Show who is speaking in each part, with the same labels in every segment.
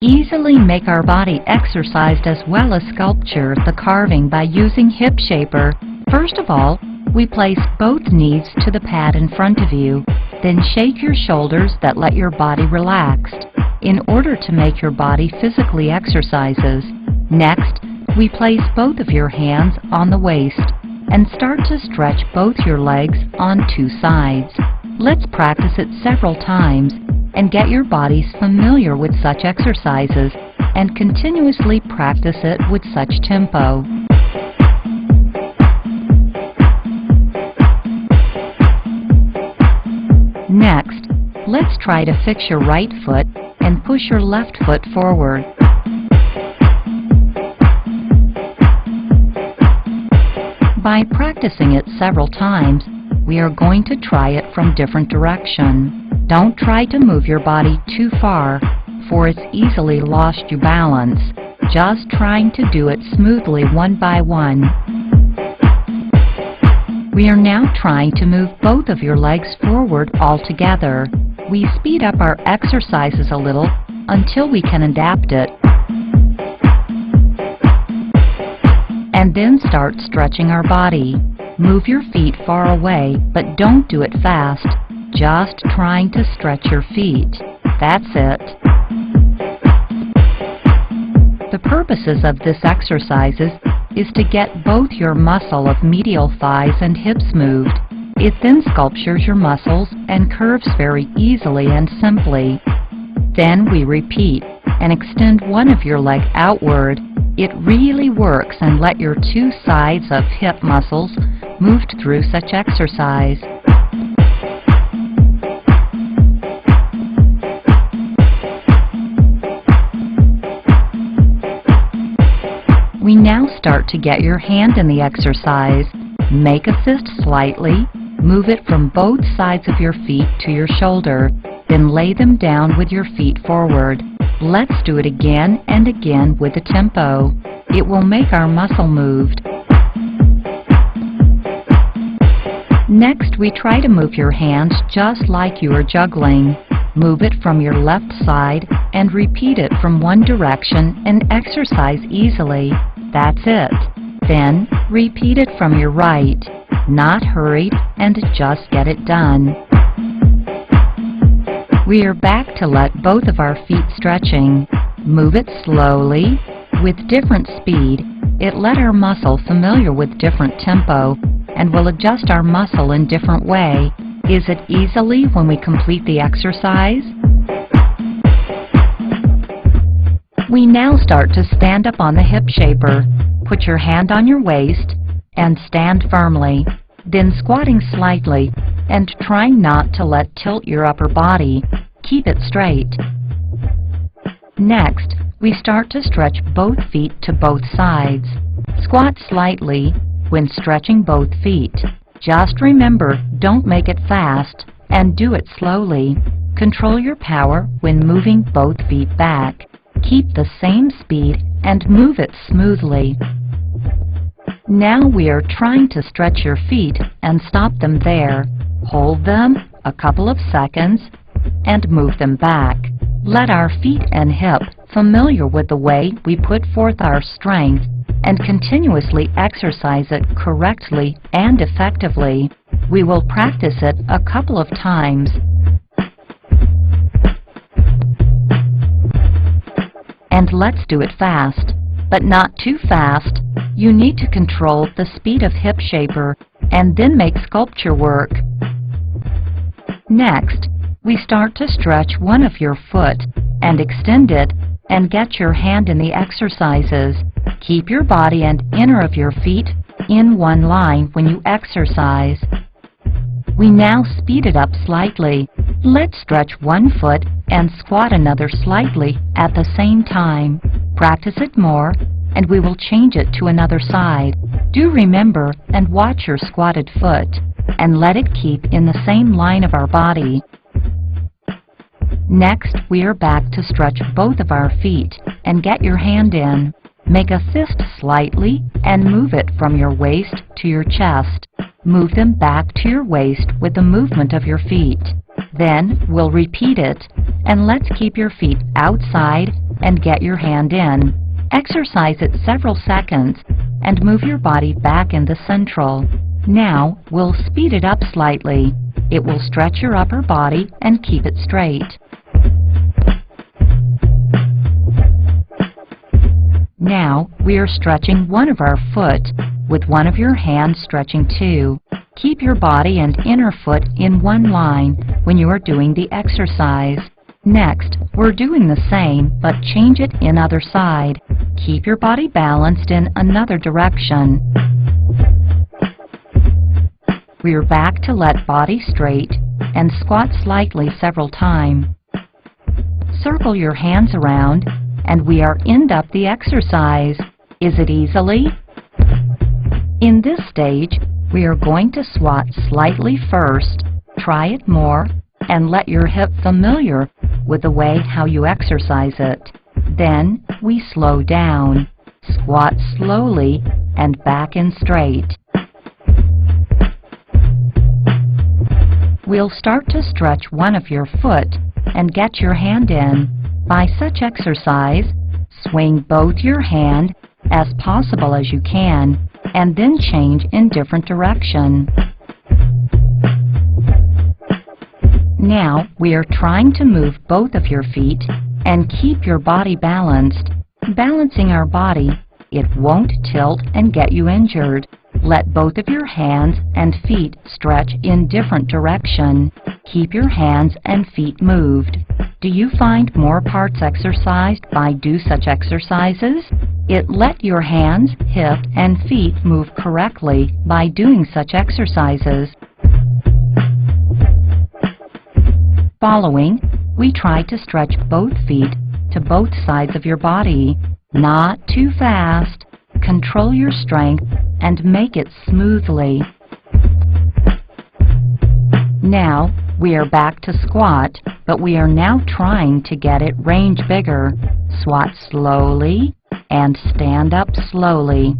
Speaker 1: easily make our body exercised as well as sculpture the carving by using Hip Shaper. First of all, we place both knees to the pad in front of you, then shake your shoulders that let your body relax, in order to make your body physically exercises. Next, we place both of your hands on the waist and start to stretch both your legs on two sides. Let's practice it several times and get your bodies familiar with such exercises and continuously practice it with such tempo. Next, let's try to fix your right foot and push your left foot forward. By practicing it several times, we are going to try it from different direction. Don't try to move your body too far, for it's easily lost your balance. Just trying to do it smoothly one by one. We are now trying to move both of your legs forward all together. We speed up our exercises a little until we can adapt it. And then start stretching our body. Move your feet far away, but don't do it fast. Just trying to stretch your feet. That's it. The purposes of this exercise is to get both your muscle of medial thighs and hips moved. It then sculptures your muscles and curves very easily and simply. Then we repeat and extend one of your leg outward. It really works, and let your two sides of hip muscles move through such exercise. We now start to get your hand in the exercise. Make a fist slightly, move it from both sides of your feet to your shoulder, then lay them down with your feet forward. Let's do it again and again with a tempo. It will make our muscle moved. Next, we try to move your hands just like you are juggling. Move it from your left side and repeat it from one direction and exercise easily. That's it. Then, repeat it from your right. Not hurried, and just get it done. We are back to let both of our feet stretching. Move it slowly, with different speed. It let our muscle familiar with different tempo and will adjust our muscle in different way. Is it easily when we complete the exercise? We now start to stand up on the Hip Shaper. Put your hand on your waist and stand firmly, then squatting slightly and trying not to let tilt your upper body. Keep it straight. Next, we start to stretch both feet to both sides. Squat slightly when stretching both feet. Just remember, don't make it fast and do it slowly. Control your power when moving both feet back. Keep the same speed and move it smoothly. Now we are trying to stretch your feet and stop them there. Hold them a couple of seconds and move them back. Let our feet and hip familiar with the way we put forth our strength and continuously exercise it correctly and effectively. We will practice it a couple of times. And let's do it fast, but not too fast. You need to control the speed of Hip Shaper and then make sculpture work. Next, we start to stretch one of your foot and extend it and get your hand in the exercises. Keep your body and inner of your feet in one line when you exercise. We now speed it up slightly. Let's stretch one foot and squat another slightly at the same time. Practice it more, and we will change it to another side. Do remember and watch your squatted foot, and let it keep in the same line of our body. Next, we are back to stretch both of our feet and get your hand in. Make a fist slightly and move it from your waist to your chest. Move them back to your waist with the movement of your feet. Then we'll repeat it, and let's keep your feet outside and get your hand in. Exercise it several seconds and move your body back in the central. Now we'll speed it up slightly. It will stretch your upper body and keep it straight. Now we are stretching one of our foot, with one of your hands stretching too. Keep your body and inner foot in one line when you are doing the exercise. Next, we're doing the same, but change it in other side. Keep your body balanced in another direction. We're back to let body straight and squat slightly several times. Circle your hands around and we are end up the exercise. Is it easily? In this stage, we are going to squat slightly first. Try it more and let your hip familiar with the way how you exercise it. Then we slow down. Squat slowly and back in straight. We'll start to stretch one of your foot and get your hand in. By such exercise, swing both your hand as possible as you can, and then change in different direction. Now we are trying to move both of your feet and keep your body balanced. Balancing our body, it won't tilt and get you injured. Let both of your hands and feet stretch in different direction. Keep your hands and feet moved. Do you find more parts exercised by do such exercises? It let your hands, hip, and feet move correctly by doing such exercises. Following, we try to stretch both feet to both sides of your body. Not too fast. Control your strength and make it smoothly. Now we are back to squat, but we are now trying to get it range bigger. Squat slowly and stand up slowly.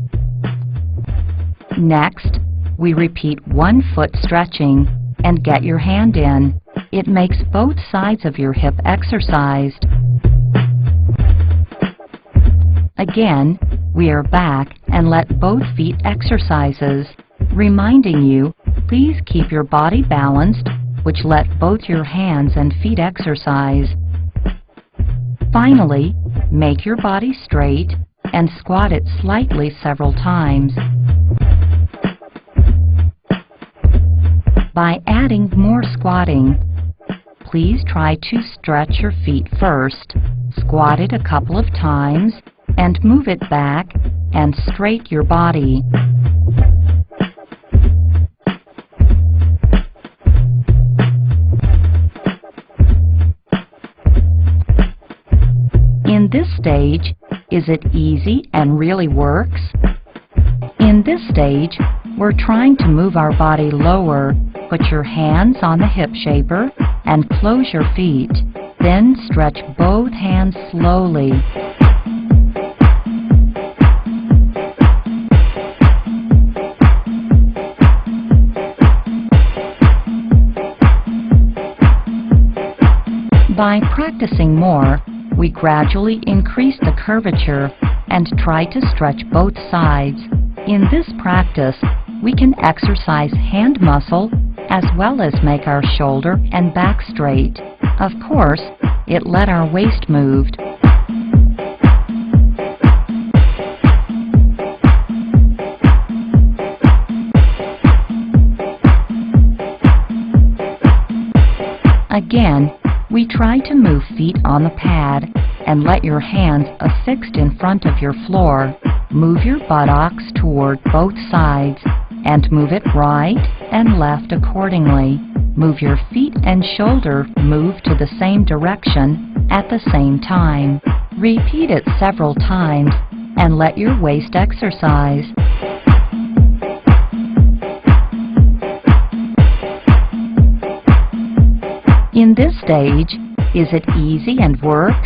Speaker 1: Next, we repeat one foot stretching and get your hand in. It makes both sides of your hip exercised. Again, we are back and let both feet exercises, reminding you, please keep your body balanced, which let both your hands and feet exercise. Finally, make your body straight and squat it slightly several times. By adding more squatting, please try to stretch your feet first, squat it a couple of times, and move it back and straight your body. In this stage, is it easy and really works? In this stage, we're trying to move our body lower. Put your hands on the hip shaper and close your feet. Then stretch both hands slowly. By practicing more, we gradually increase the curvature and try to stretch both sides. In this practice, we can exercise hand muscle as well as make our shoulder and back straight. Of course, it let our waist move. Again, we try to move feet on the pad and let your hands affixed in front of your floor. Move your buttocks toward both sides and move it right and left accordingly. Move your feet and shoulder move to the same direction at the same time. Repeat it several times and let your waist exercise. In this stage, is it easy and work?